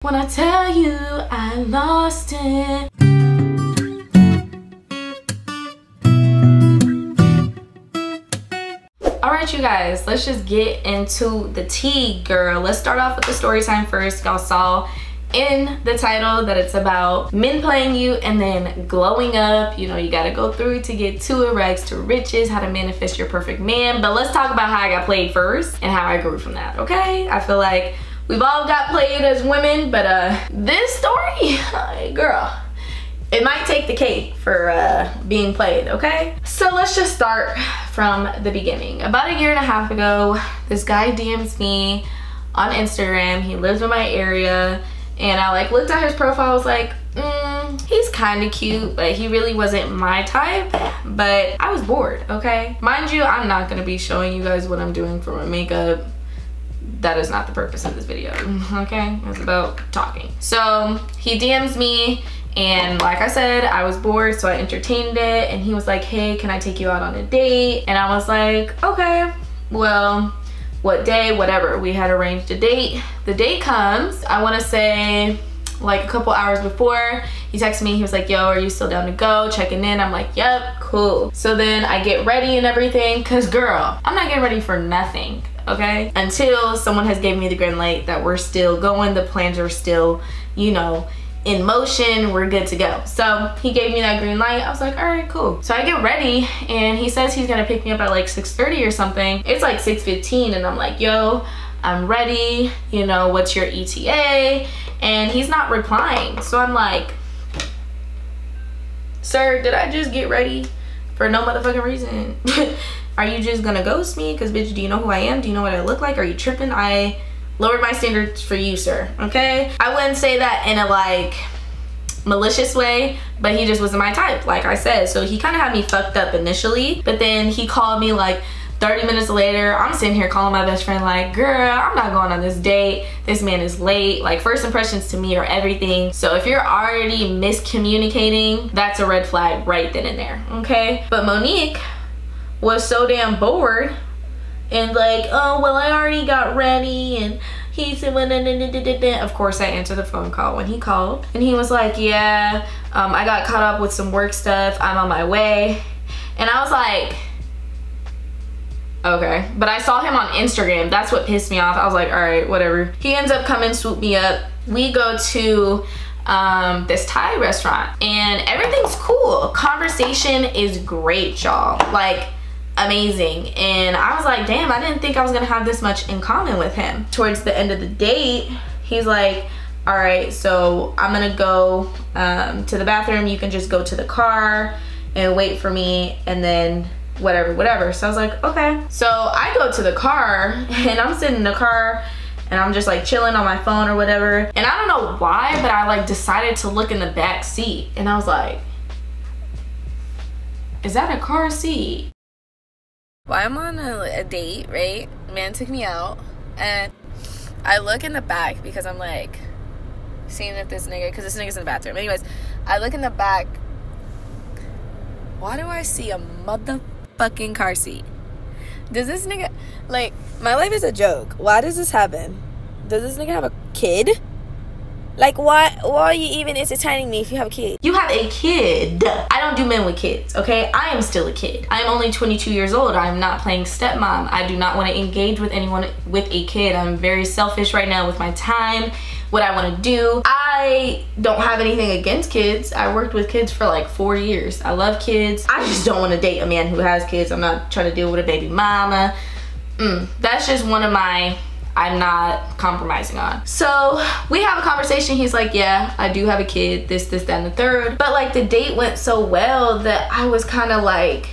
When I tell you I lost it. Alright you guys, let's just get into the tea, girl. Let's start off with the story time first. Y'all saw in the title that it's about men playing you and then glowing up. You know, you gotta go through to get to it, rags to riches, how to manifest your perfect man. But let's talk about how I got played first and how I grew from that, okay? I feel like we've all got played as women, but this story, girl, it might take the cake for being played, okay? So let's just start from the beginning. About a year and a half ago, this guy DMs me on Instagram. He lives in my area, and I like looked at his profile. I was like, he's kind of cute, but he really wasn't my type. But I was bored, okay? Mind you, I'm not gonna be showing you guys what I'm doing for my makeup. That is not the purpose of this video, okay? It's about talking. So he DMs me, and like I said, I was bored, so I entertained it. And he was like, hey, can I take you out on a date? And I was like, okay, well, what day, whatever. We had arranged a date. The date comes, I wanna say like a couple hours before. He texted me, he was like, yo, are you still down to go? Checking in. I'm like, yep, cool. So then I get ready and everything, cause girl, I'm not getting ready for nothing, okay? Until someone has gave me the green light that we're still going, the plans are still, you know, in motion, we're good to go. So he gave me that green light. I was like, all right, cool. So I get ready, and he says he's gonna pick me up at like 6:30 or something. It's like 6:15, and I'm like, yo, I'm ready, you know, what's your ETA? And he's not replying. So I'm like, sir, did I just get ready for no motherfucking reason? Are you just gonna ghost me? Cause bitch, do you know who I am? Do you know what I look like? Are you tripping? I lowered my standards for you, sir, okay? I wouldn't say that in a like malicious way, but he just wasn't my type, like I said. So he kind of had me fucked up initially, but then he called me like 30 minutes later. I'm sitting here calling my best friend like, girl, I'm not going on this date. This man is late. Like, first impressions to me are everything. So if you're already miscommunicating, that's a red flag right then and there, okay? But Monique was so damn bored and like, oh, well, I already got ready, and he said, well, of course I answered the phone call when he called, and he was like, yeah, I got caught up with some work stuff, I'm on my way. And I was like, okay. But I saw him on Instagram. That's what pissed me off. I was like, all right, whatever. He ends up coming, swoop me up. We go to this Thai restaurant, and everything's cool. Conversation is great, y'all. Like, amazing. And I was like, damn, I didn't think I was gonna have this much in common with him. Towards the end of the date, he's like, all right, so I'm gonna go to the bathroom. You can just go to the car and wait for me, and then whatever. So I was like, okay. So I go to the car, and I'm sitting in the car, and I'm just like chilling on my phone or whatever. And I don't know why, but I like decided to look in the back seat, and I was like, is that a car seat? Well, I'm on a date, right? Man took me out, and I look in the back because I'm like seeing if this nigga, because this nigga's in the bathroom. Anyways, I look in the back. Why do I see a motherfucking car seat? Does this nigga, like, my life is a joke. Why does this happen? Does this nigga have a kid? Like, why are you even entertaining me if you have a kid? You have a kid. I don't do men with kids, okay? I am still a kid. I am only 22 years old. I am not playing stepmom. I do not want to engage with anyone with a kid. I'm very selfish right now with my time, what I want to do. I don't have anything against kids. I worked with kids for like 4 years. I love kids. I just don't want to date a man who has kids. I'm not trying to deal with a baby mama. That's just one of my, I'm not compromising on. So we have a conversation. He's like, yeah, I do have a kid, this, that, and the third. But like the date went so well that I was kind of like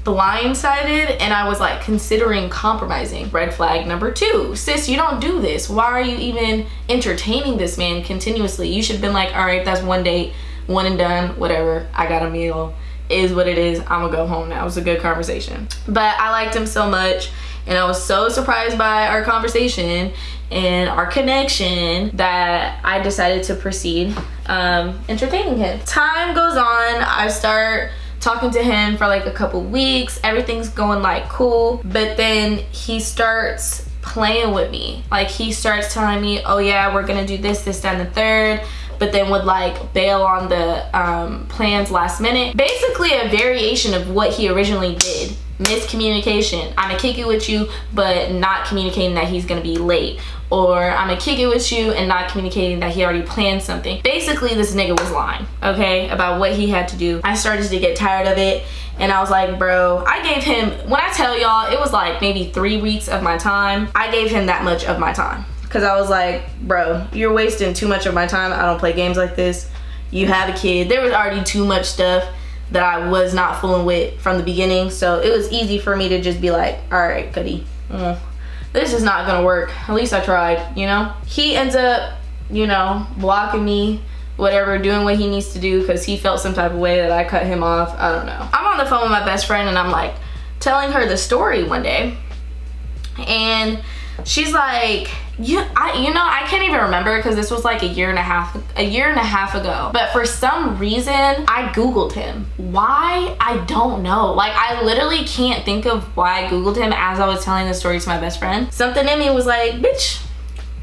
blindsided, and I was like considering compromising. Red flag number 2. Sis, you don't do this. Why are you even entertaining this man continuously? You should have been like, all right, that's one date, one and done, whatever. I got a meal, is what it is. I'm gonna go home now. It was a good conversation. But I liked him so much, and I was so surprised by our conversation and our connection that I decided to proceed entertaining him. Time goes on. I start talking to him for like a couple weeks. Everything's going like cool, but then he starts playing with me. Like, he starts telling me, oh yeah, we're gonna do this, this, that, and the third, but then would like bail on the plans last minute. Basically a variation of what he originally did. Miscommunication. I'm gonna kick it with you, but not communicating that he's gonna be late. Or I'm gonna kick it with you and not communicating that he already planned something. Basically, this nigga was lying, okay, about what he had to do. I started to get tired of it, and I was like, bro, I gave him, when I tell y'all, it was like maybe 3 weeks of my time. I gave him that much of my time. Cause I was like, bro, you're wasting too much of my time. I don't play games like this. You have a kid. There was already too much stuff that I was not fooling with from the beginning. So it was easy for me to just be like, all right, Cuddy, this is not gonna work. At least I tried, you know? He ends up, you know, blocking me, whatever, doing what he needs to do because he felt some type of way that I cut him off. I don't know. I'm on the phone with my best friend and I'm like telling her the story one day. And she's like, I can't even remember because this was like a year and a half ago. But for some reason, I Googled him. Why? I don't know. Like, I literally can't think of why I Googled him as I was telling the story to my best friend. Something in me was like, bitch,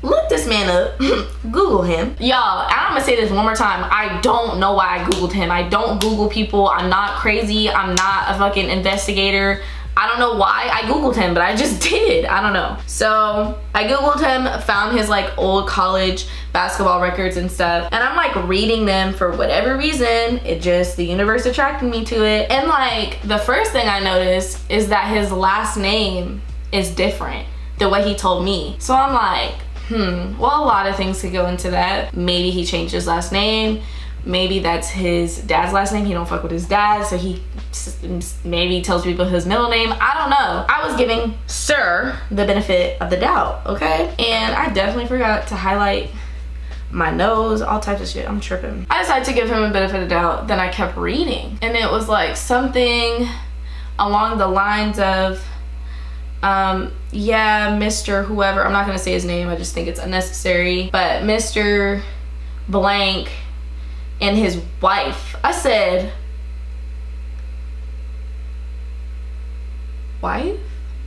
look this man up. Google him. Y'all, I'm gonna say this one more time. I don't know why I Googled him. I don't Google people. I'm not crazy. I'm not a fucking investigator. I don't know why I Googled him, but I just did. I don't know. So I Googled him, found his like old college basketball records and stuff. And I'm like reading them for whatever reason. The universe attracted me to it. And like the first thing I noticed is that his last name is different the way he told me. So I'm like, well, a lot of things could go into that. Maybe he changed his last name. Maybe that's his dad's last name. He don't fuck with his dad, so he maybe tells people his middle name. I don't know. I was giving Sir the benefit of the doubt, okay? And I definitely forgot to highlight my nose, all types of shit. I'm tripping. I decided to give him a benefit of the doubt. Then I kept reading, and it was like something along the lines of, yeah, Mr. whoever. I'm not gonna say his name. I just think it's unnecessary. But Mr. Blank and his wife. I said, wife?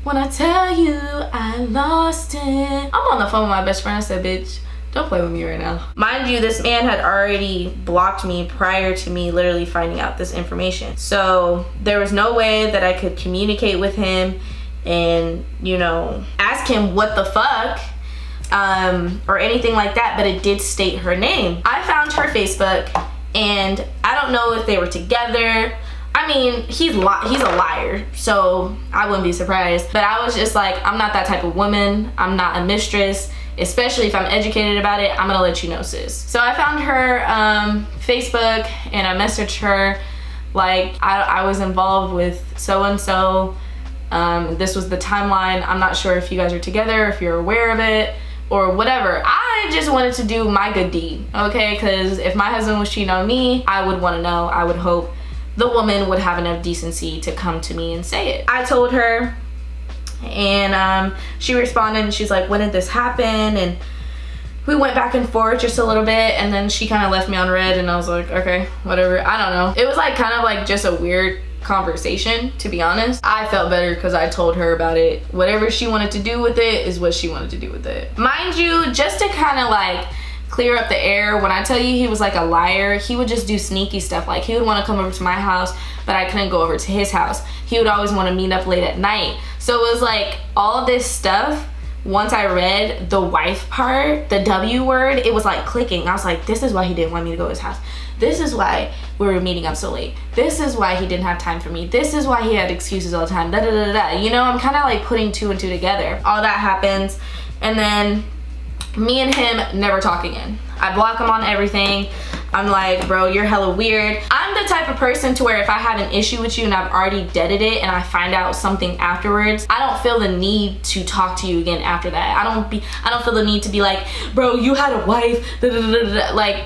When I tell you I lost it. I'm on the phone with my best friend. I said, bitch, don't play with me right now. Mind you, this man had already blocked me prior to me literally finding out this information. So there was no way that I could communicate with him and, you know, ask him what the fuck, or anything like that, but it did state her name. I found her Facebook, and I don't know if they were together. I mean, he's a liar, so I wouldn't be surprised. But I was just like, I'm not that type of woman. I'm not a mistress, especially if I'm educated about it. I'm gonna let you know, sis. So I found her Facebook, and I messaged her like, I was involved with so-and-so. This was the timeline. I'm not sure if you guys are together, if you're aware of it, or whatever. I just wanted to do my good deed, okay? Because if my husband was cheating on me, I would want to know. I would hope the woman would have enough decency to come to me and say it. I told her, and she responded, and she's like, when did this happen? And we went back and forth just a little bit, and then she kind of left me on red, and I was like, okay, whatever. I don't know. It was like kind of like just a weird conversation, to be honest. I felt better because I told her about it. Whatever she wanted to do with it is what she wanted to do with it. Mind you, just to kind of like clear up the air, when I tell you he was like a liar, he would just do sneaky stuff. Like, he would want to come over to my house, but I couldn't go over to his house. He would always want to meet up late at night. So it was like all of this stuff. Once I read the wife part, the W word, it was like clicking. I was like, this is why he didn't want me to go to his house. This is why we were meeting up so late. This is why he didn't have time for me. This is why he had excuses all the time. Da da da da. You know, I'm kind of like putting 2 and 2 together. All that happens, and then me and him never talk again. I block him on everything. I'm like, bro, you're hella weird. I'm the type of person to where if I have an issue with you and I've already deaded it and I find out something afterwards, I don't feel the need to talk to you again after that. I don't feel the need to be like, bro, you had a wife, da, da, da, da, da. Like,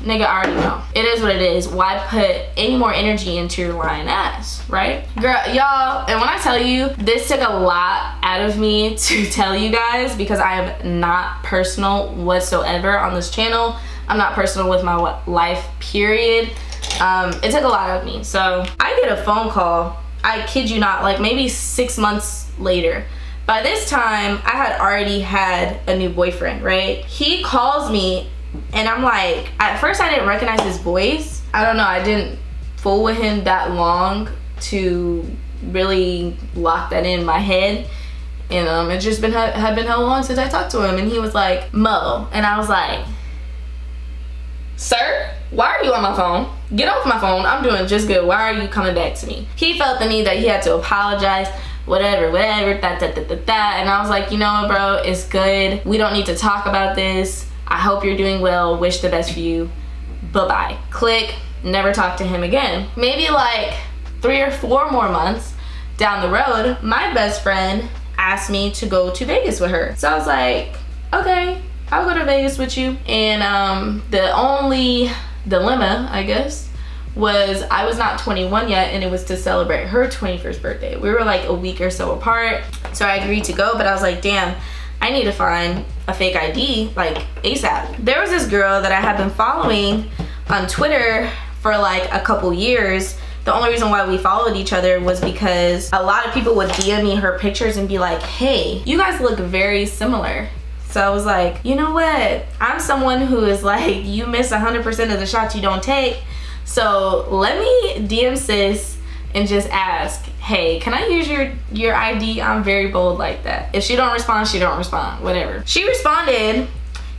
nigga, I already know. It is what it is. Why put any more energy into your lying ass, right? Girl, y'all, and when I tell you, this took a lot out of me to tell you guys because I am not personal whatsoever on this channel. I'm not personal with my life, period. It took a lot out of me. So I get a phone call, I kid you not, like maybe 6 months later. By this time, I had already had a new boyfriend, right? He calls me and I'm like, at first I didn't recognize his voice. I don't know, I didn't fool with him that long to really lock that in my head. And it just had been how long since I talked to him. And he was like, Mo. And I was like, sir, why are you on my phone? Get off my phone. I'm doing just good. Why are you coming back to me? He felt the need that he had to apologize, whatever, and I was like, you know what, bro, it's good. We don't need to talk about this. I hope you're doing well. Wish the best for you. Bye-bye. Click. Never talk to him again. Maybe like 3 or 4 more months down the road, my best friend asked me to go to Vegas with her. So I was like, okay, I'll go to Vegas with you. And the only dilemma, I guess, was I was not 21 yet, and it was to celebrate her 21st birthday. We were like a week or so apart, so I agreed to go, but I was like, damn, I need to find a fake ID like ASAP. There was this girl that I had been following on Twitter for like a couple years. The only reason why we followed each other was because a lot of people would DM me her pictures and be like, hey, you guys look very similar. So I was like, you know what? I'm someone who is like, you miss 100% of the shots you don't take. So let me DM sis and just ask, hey, can I use your ID? I'm very bold like that. If she don't respond, she don't respond, whatever. She responded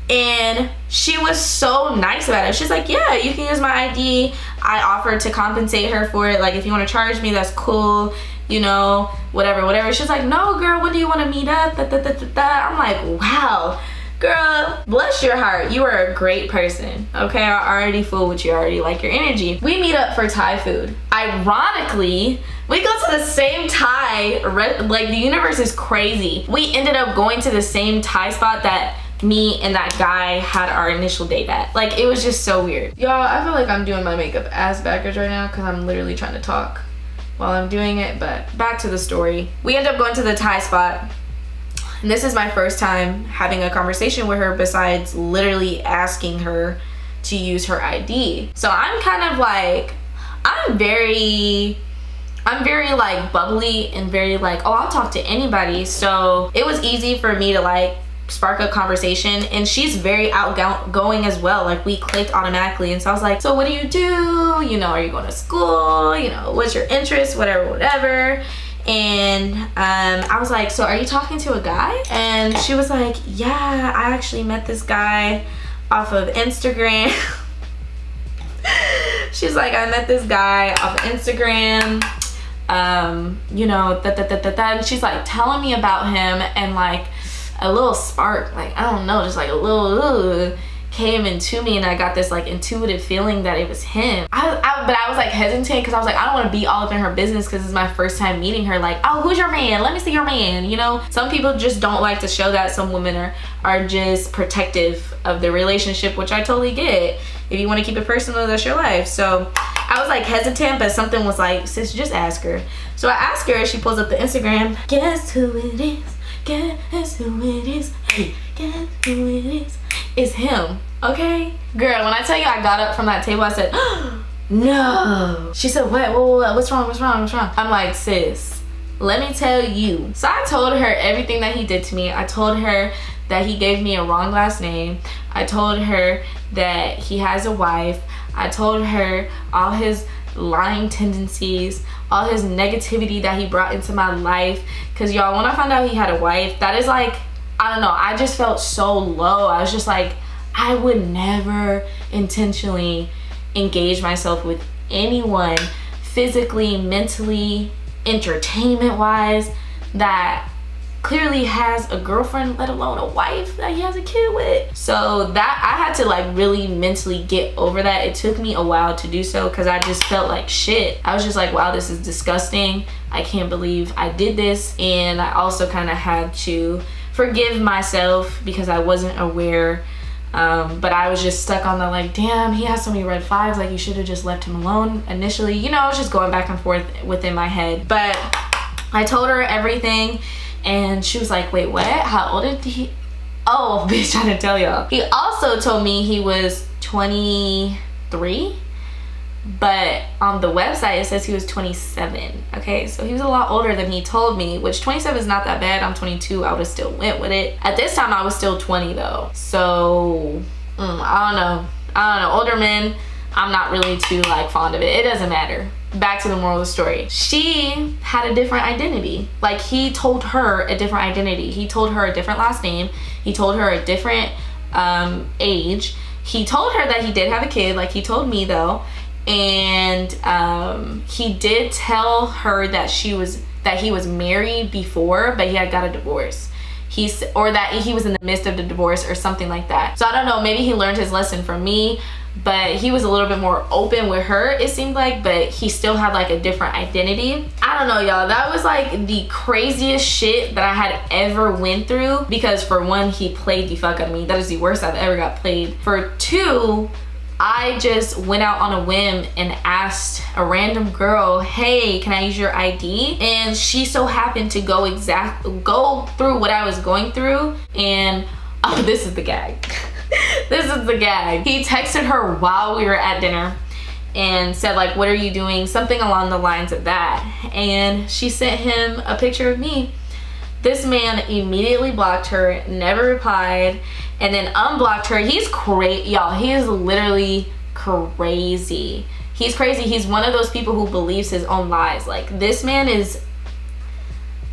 and she was so nice about it. She's like, yeah, you can use my ID. I offered to compensate her for it. Like, if you want to charge me, that's cool, you know, whatever. She's like, no, girl, when do you want to meet up? I'm like, wow, girl, bless your heart. You are a great person, okay? I already fool with you. I already like your energy. We meet up for Thai food. Ironically, we go to the same Thai, like the universe is crazy. We ended up going to the same Thai spot that me and that guy had our initial date at. Like, it was just so weird. Y'all, I feel like I'm doing my makeup ass backwards right now because I'm literally trying to talk while I'm doing it, but back to the story. We end up going to the Thai spot, and this is my first time having a conversation with her besides literally asking her to use her ID. So I'm kind of like, I'm very like bubbly and very like, oh, I'll talk to anybody. So it was easy for me to like spark a conversation, and she's very outgoing as well. Like, we clicked automatically. And so I was like, so what do? You know, are you going to school? You know, what's your interest? Whatever. And I was like, so are you talking to a guy? And she was like, yeah, I actually met this guy off of Instagram. She's like, I met this guy off of Instagram, you know, and she's like telling me about him, and like a little spark, like, I don't know, just like a little came into me, and I got this like intuitive feeling that it was him. But I was like hesitant because I was like, I don't want to be all up in her business because it's my first time meeting her. Like, oh, who's your man? Let me see your man. You know, some people just don't like to show that. Some women are just protective of the relationship, which I totally get. If you want to keep it personal, that's your life. So I was like hesitant, but something was like, sis, just ask her. So I asked her, she pulls up the Instagram. Guess who it is? Guess who it is? Hey, guess who it is? It's him, okay? Girl, when I tell you I got up from that table, I said, no. She said, what? What's wrong? I'm like, sis, let me tell you. So I told her everything that he did to me. I told her that he gave me a wrong last name. I told her that he has a wife. I told her all his lying tendencies, all his negativity that he brought into my life. Because y'all, when I found out he had a wife, that is like, I don't know, I just felt so low. I was just like, I would never intentionally engage myself with anyone physically, mentally, entertainment wise, that clearly has a girlfriend, let alone a wife that he has a kid with. So that, I had to like really mentally get over that. It took me a while to do so because I just felt like shit. I was just like, wow, this is disgusting. I can't believe I did this. And I also kind of had to forgive myself because I wasn't aware. But I was just stuck on the like, damn, he has so many red flags, like you should have just left him alone initially. You know, I was just going back and forth within my head. But I told her everything, and she was like, wait, what? How old did he? Oh, bitch, I didn't tell y'all. He also told me he was 23, but on the website it says he was 27. Okay, so he was a lot older than he told me, which 27 is not that bad. I'm 22. I would have still went with it. At this time I was still 20 though, so I don't know. Older men, I'm not really too like fond of it. It doesn't matter. Back to the moral of the story. She had a different identity. Like, he told her a different identity. He told her a different last name. He told her a different age. He told her that he did have a kid, like he told me though. And he did tell her that he was married before, but he had got a divorce. Or that he was in the midst of the divorce or something like that. So I don't know, maybe he learned his lesson from me, but he was a little bit more open with her, it seemed like, but he still had like a different identity. I don't know, y'all. That was like the craziest shit that I had ever went through, because for one, he played the fuck out of me. That is the worst I've ever got played. For two, I just went out on a whim and asked a random girl, hey, can I use your ID? And she so happened to go through what I was going through. And oh, this is the gag. This is the gag. He texted her while we were at dinner and said like, what are you doing? Something along the lines of that. And she sent him a picture of me. This man immediately blocked her, never replied, and then unblocked her. He's crazy, y'all. He is literally crazy. He's crazy. He's one of those people who believes his own lies. Like, this man is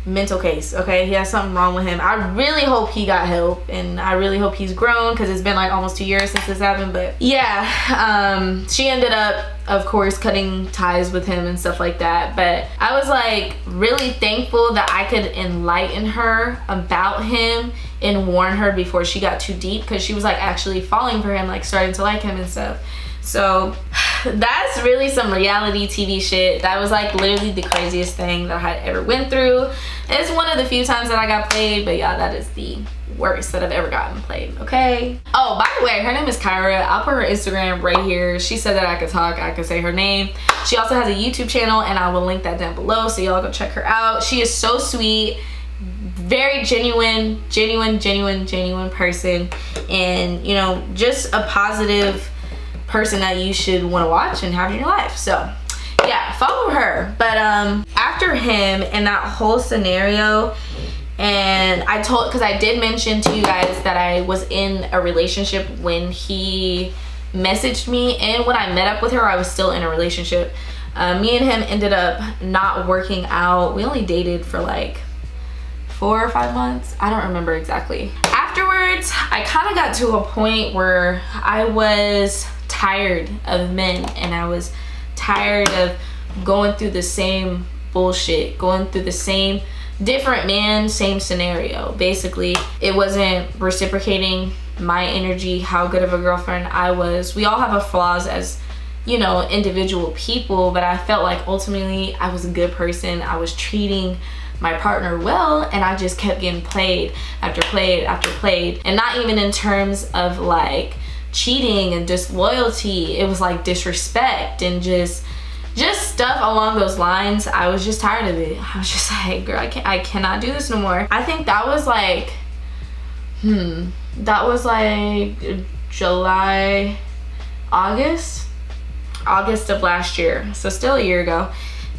mental case, okay? He has something wrong with him. I really hope he got help, and I really hope he's grown, because it's been like almost 2 years since this happened. But yeah, she ended up, of course, cutting ties with him and stuff like that. But I was like really thankful that I could enlighten her about him and warn her before she got too deep, because she was like actually falling for him, like starting to like him and stuff. So that's really some reality TV shit. That was like literally the craziest thing that I had ever went through. It's one of the few times that I got played, but yeah, that is the worst that I've ever gotten played, okay? Oh, by the way, her name is Kyra. I'll put her Instagram right here. She said that I could talk, I could say her name. She also has a YouTube channel, and I will link that down below, so y'all go check her out. She is so sweet, very genuine person, and you know, just a positive person that you should want to watch and have in your life. So yeah, follow her. But after him and that whole scenario, and because I did mention to you guys that I was in a relationship when he messaged me, and when I met up with her I was still in a relationship. Me and him ended up not working out. We only dated for like 4 or 5 months, I don't remember exactly. Afterwards, I kind of got to a point where I was tired of men, and I was tired of going through the same bullshit, going through the same different man, same scenario. Basically, it wasn't reciprocating my energy, how good of a girlfriend I was. We all have our flaws as, you know, individual people, but I felt like ultimately I was a good person. I was treating my partner well, and I just kept getting played after played after played. And not even in terms of like cheating and disloyalty, it was like disrespect and just stuff along those lines. I was just tired of it. I was just like, girl, I cannot do this no more. I think that was like July, August of last year, so still a year ago,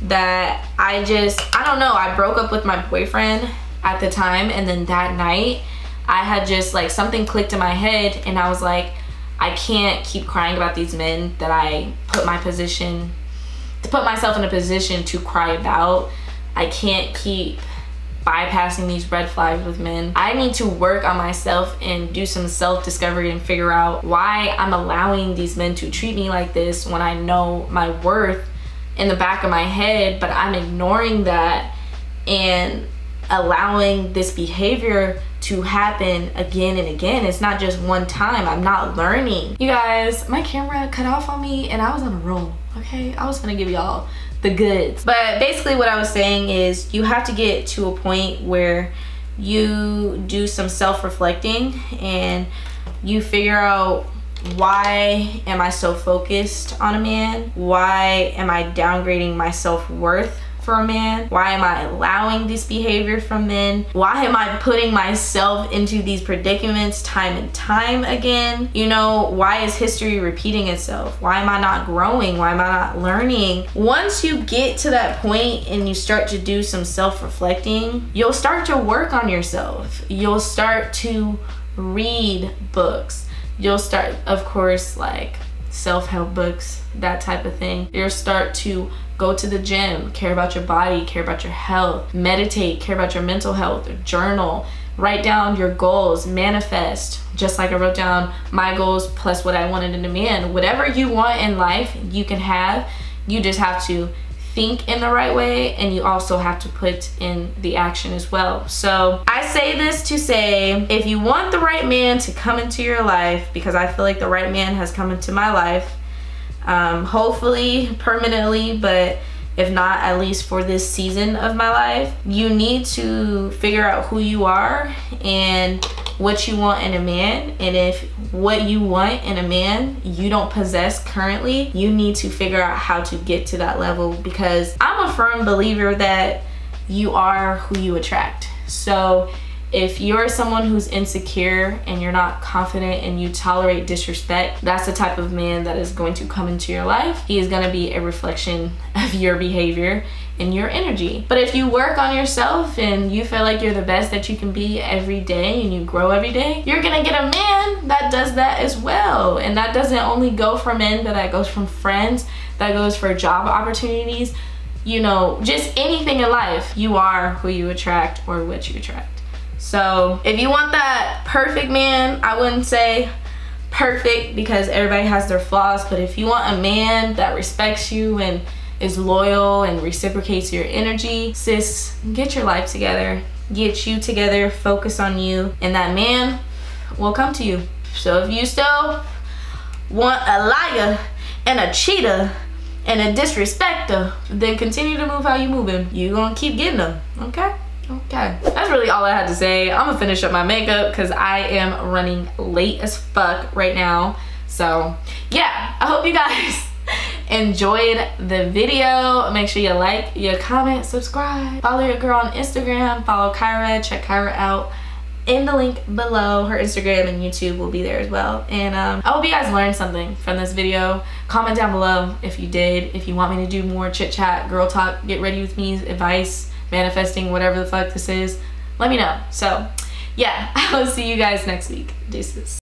that I don't know, I broke up with my boyfriend at the time. And then that night I had just like something clicked in my head, and I was like, I can't keep crying about these men that I put myself in a position to cry about. I can't keep bypassing these red flags with men. I need to work on myself and do some self-discovery and figure out why I'm allowing these men to treat me like this when I know my worth in the back of my head, but I'm ignoring that and allowing this behavior to happen again and again. It's not just one time. I'm not learning. You guys, my camera cut off on me and I was on a roll, okay? I was gonna give y'all the goods. But basically what I was saying is, you have to get to a point where you do some self-reflecting and you figure out, why am I so focused on a man? Why am I downgrading my self-worth for a man? Why am I allowing this behavior from men? Why am I putting myself into these predicaments time and time again? You know, why is history repeating itself? Why am I not growing? Why am I not learning? Once you get to that point and you start to do some self-reflecting, you'll start to work on yourself. You'll start to read books. You'll start, of course, like self-help books, that type of thing. You'll start to go to the gym, care about your body, care about your health, meditate, care about your mental health, journal, write down your goals, manifest, just like I wrote down my goals plus what I wanted in a man. Whatever you want in life, you can have. You just have to think in the right way, and you also have to put in the action as well. So I say this to say, if you want the right man to come into your life, because I feel like the right man has come into my life, hopefully permanently, but if not, at least for this season of my life, you need to figure out who you are and what you want in a man. And if what you want in a man you don't possess currently, you need to figure out how to get to that level, because I'm a firm believer that you are who you attract. So if you're someone who's insecure and you're not confident and you tolerate disrespect, that's the type of man that is going to come into your life. He is going to be a reflection of your behavior and your energy. But if you work on yourself and you feel like you're the best that you can be every day and you grow every day, you're gonna get a man that does that as well. And that doesn't only go for men, but that goes from friends, that goes for job opportunities, you know, just anything in life. You are who you attract or what you attract. So if you want that perfect man, I wouldn't say perfect because everybody has their flaws, but if you want a man that respects you and is loyal and reciprocates your energy, sis, get your life together, get you together, focus on you, and that man will come to you. So if you still want a liar and a cheater and a disrespecter, then continue to move how you moving. You gonna keep getting them, okay? Okay, that's really all I had to say. I'm gonna finish up my makeup because I am running late as fuck right now. So yeah, I hope you guys enjoyed the video. Make sure you like, you comment, subscribe, follow your girl on Instagram, follow Kyra, check Kyra out in the link below. Her Instagram and YouTube will be there as well. And I hope you guys learned something from this video. Comment down below if you did, if you want me to do more chit chat, girl talk, get ready with me, advice, manifesting, whatever the fuck this is, let me know. So yeah, I will see you guys next week. Deuces.